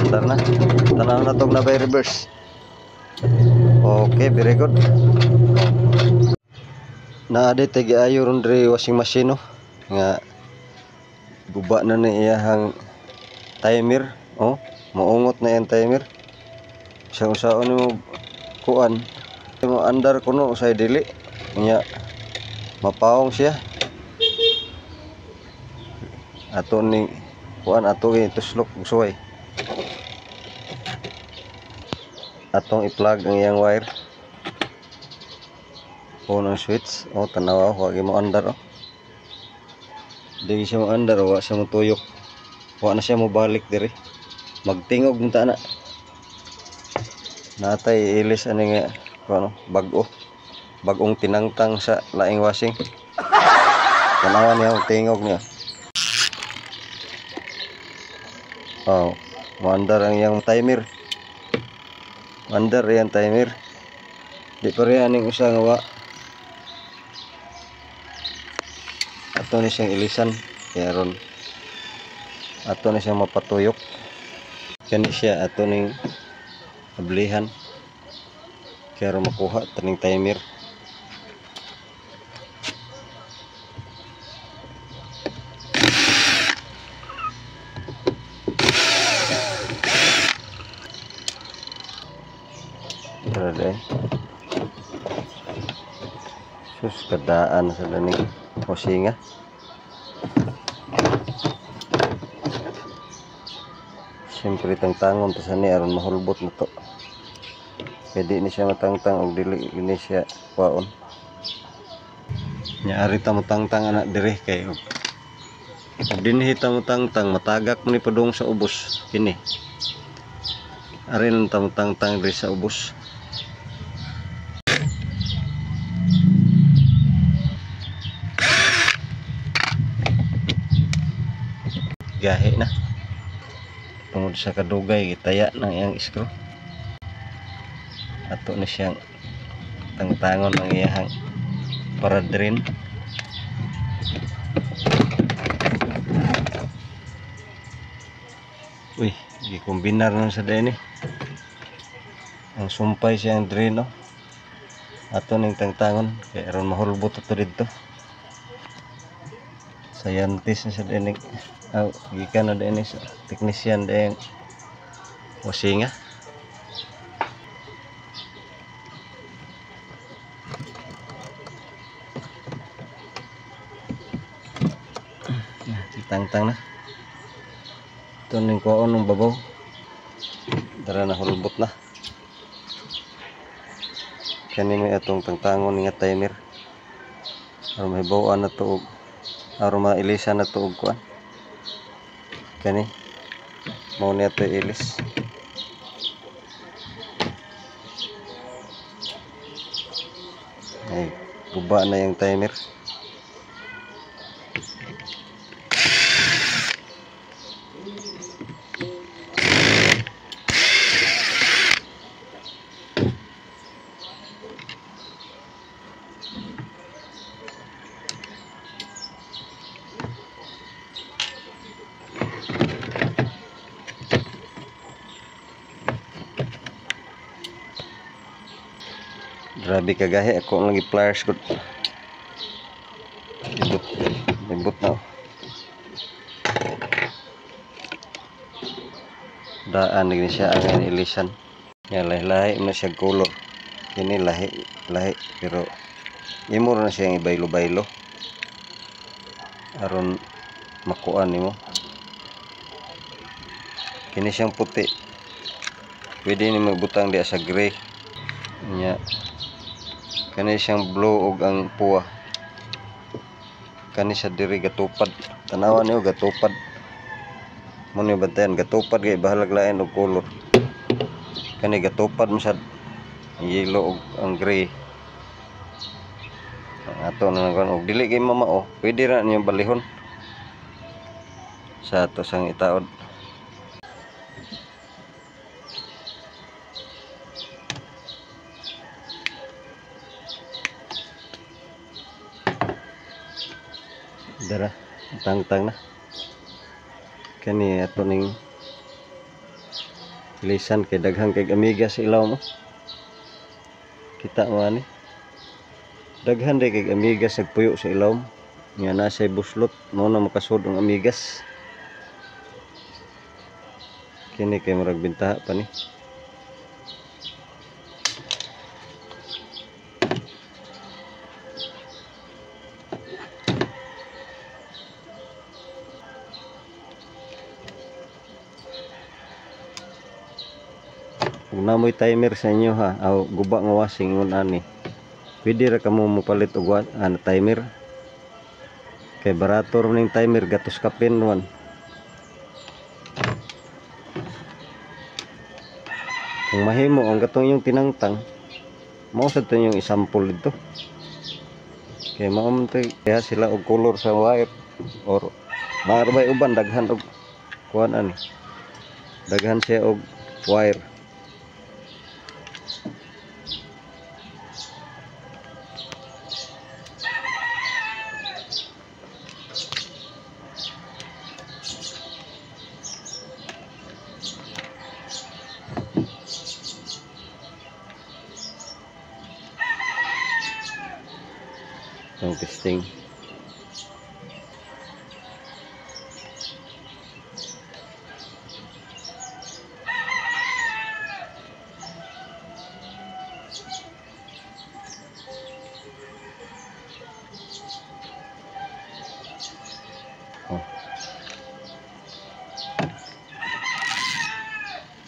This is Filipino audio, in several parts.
Andar na. Tanaw na tong na by reverse. Okay, very good. Naade tagi ayo ron diri washing machine no. Nga guba na ni iyahang timer. Oh, maungot na yung timer. Sa usaon mo kuan. Mo andar kuno usay dili. Nya mapawong siya. Ato ni kuan ato gi tuslok suway. Atong i-plug ang iyang wire. On ang switch. O tanawa wag mo andar. Di siya mo andar wa siya mo tuyok. Wa na siya mo balik diri. Magtingog nta na. Natay ilis ani nga kuno bag-o. Bag-ong tinangtang sa laing washing. Tanawa niya tingog niya. Oh, mandar ang iyang timer. Mandar yang timer. Di pa rin aning usa nga wa. Ato ni siyang ilisan. Kaya ron. Ato ni siyang mapatuyok. Kani siya ato ning ablihan. Kaya ron makuha taning timer. Ada sus kedaan sa daning wasinga. Siyempre tangtangon to sani aron mahulbot na to. Pwede ni siya matangtang og dili ini siya kwaon. Nya ari ta matangtang anak diri kay og dinhi ta matangtang matagak ni padung sa ubos kini. Ari lang ta matangtang diri sa ubos. Gahe na tungod sa kadugay gitaya ng iyang screw. Ato na siyang tangtangon ng iyang paradrin. Uy, gikombinar na sa dini ang sumpay siyang drain no. Ato ning tangtangon kay aron mahulbot ato didto. Scientist na sa dini. Gikan na din sa teknisyan din wasinga. Tangtang na. Ito ning kuon ng babaw. Dara na hulbot na. Kani may atong tangtangon nga timer. Aron mahibaw-an na to aron mailisan na to og kuan. Kani mau ni ato ilis. Ay guba na yung timer. Grabe kagahe ako lagi pliers gud. Ibut na. Daan ni siya ang ilisan. Ya lahi-lahi na siya color. Ini lahi pero imo na siya ang ibaylo-baylo. Aron makuan nimo. Kini siyang puti. Pwede ni magbutang diya sa gray. Nya kani siyang blue og ang puwa. Kani siya diri gatupad. Tanawan niyo gatupad. Mo ni bantayan gatupad kay bahalag lain og color. Kani gatupad mo sad yellow og ang gray. Ato na kon og dili kay mamao, pwede ra niyo balihon. Sa ato sang itaod. Dara tangtang na kani ato ning Lisan kay daghang kay amigas sa ilaw mo. Kita mo ani. Daghan day kay amigas sa puyo sa ilaw mo. Nga nasa buslot mo na makasud ang amigas. Kini kay murag bintaha pa ni. Kung namoy timer sa inyo ha, o guba nga washing ngun ani, pwede ra kamo mopalit og timer. Kay barato rin yung timer, gatos kapin naman. Kung mahimo ang gatong yung tinangtang, mausad to yung isampol dito. Kaya maumtay kaya sila og color sa wire or maarbay uban daghan og kuan ani. Daghan siya og wire. Ang testing.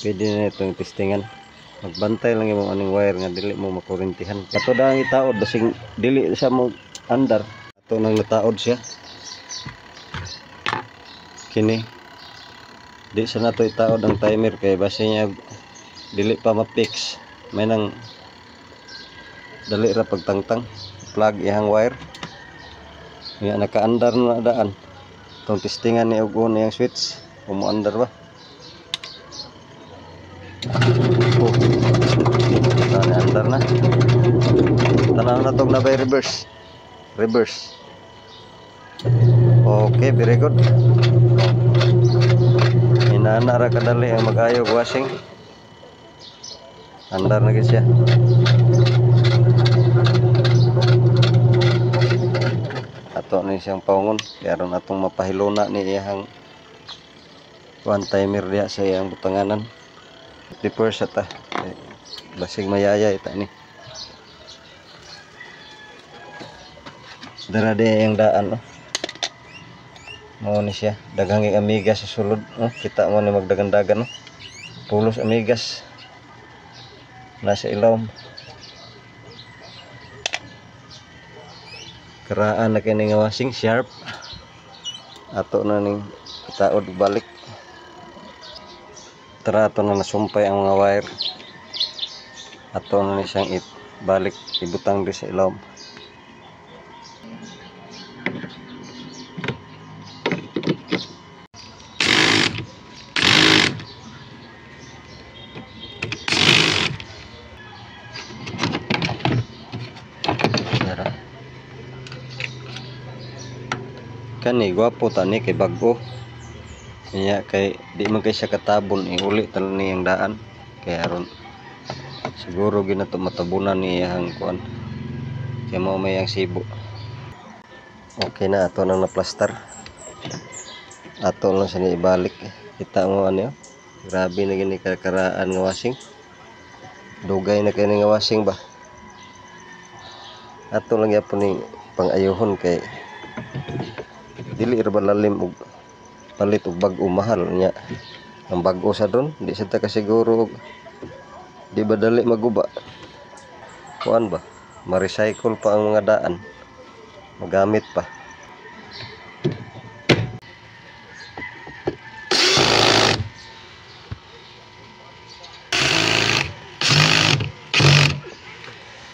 Pwede na itong testingan. Magbantay lang yung aning wire nga dili mo makurintihan. Ato dang itaod basing dili siya mo andar. Ato nang nataod siya. Kini di sa nato itaod ang timer kay base niya dili pa ma-fix. May nang dali ra pagtangtang. Plug ihang wire. Nga naka-andar na daan. Itong testingan ni og una yung switch. Umuandar ba? Oh, andar na. Tanaw na tong nabay reverse. Okay, very good. Inana ra kadali ang mag-ayog washing. Andar na gid siya. Ato ni siyang paungon kaya ron atong mapahiluna ni iyang one timer diha sa iyang butanganan. 50% ta. Basig mayaya ita ni. Dara di yung daan no. Mao ni siya, daghang amigas sa sulod, no? Kita mo ni magdagan-dagan no. Pulos amigas. Nasa ilawom. Karaan na kini nga washing sharp. Ato na ning itaod balik. Ato na nasumpay ang mga wire. Ato na ni siyang balik ibutang di sa ilawom. Kani gwapo tani kay bag-o. Kaya kay di man kay siya katabon uli tala ni ang daan kay aron siguro ginato matabunan ni iyang kuan kay mao may ang sibo. Okay na ato nang na-plaster. Ato lang sa ibalik. Kita mo ano, grabe na gini karaan nga washing. Dugay na kay nga washing ba. Ato lang yapon ni pang-ayohon kay dili ra balalim og palit og bag-o mahal nya. Ang bag-o sa don di sa ta kasiguro di ba dali maguba. Kuan ba? Ma-recycle pa ang mga daan. Magamit pa.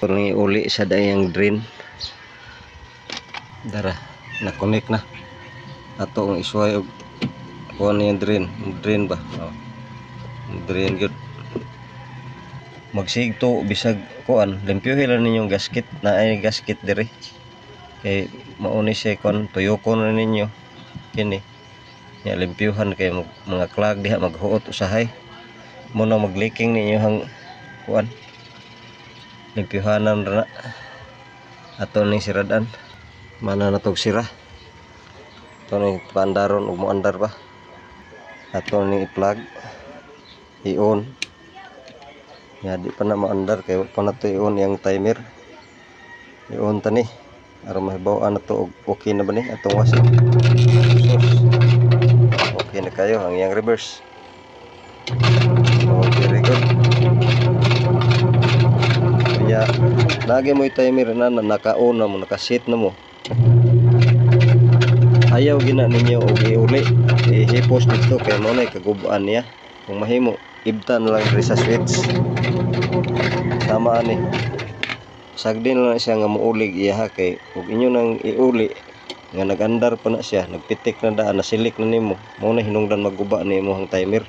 Perlu uli sa dayang drain. Dara, na-connect na. Ato ang isuway og kuan yung drain ba? Oh. Drain gyud. Magsigto bisag kuan, limpyuhin lang ninyong gasket na ay gasket dire. Kay mauni siya kuan tuyokon na ninyo. Kini. Ya limpyuhan kay mga clog diha maghuot usahay. mo na mag-leaking ninyo hang kuan. Nagpihanan ra na. Ato ni siradan. Mana na tog sira. Ato ni pandaron ug moandar ba. Ato ni i-plug. I-on. Ya di pa na maandar kay pa na to i-on yang timer. I-on tani aron mahibaw-an na to og okay na ba ni atong washing. Okay na kayo ang yang reverse. So, very good. Kaya lagi mo i-timer na naka-on na mo, naka-set na mo. Ayaw gina ninyo og iuli. Ihipos dito kay mo na kagubaan niya. Kung mahimo ibtan lang diri sa switch. Tama ani. Sagdin lang siya nga muulig iya kay ug inyo nang iuli nga nagandar pa na siya, nagpitik na daan, nasilik na nimo. Mao na hinungdan magguba ni imong timer.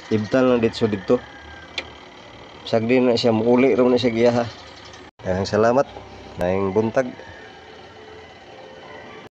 Ibtan lang dito. Sagdin na siya muuli ra na siya giyaha. Salamat. Naing buntag.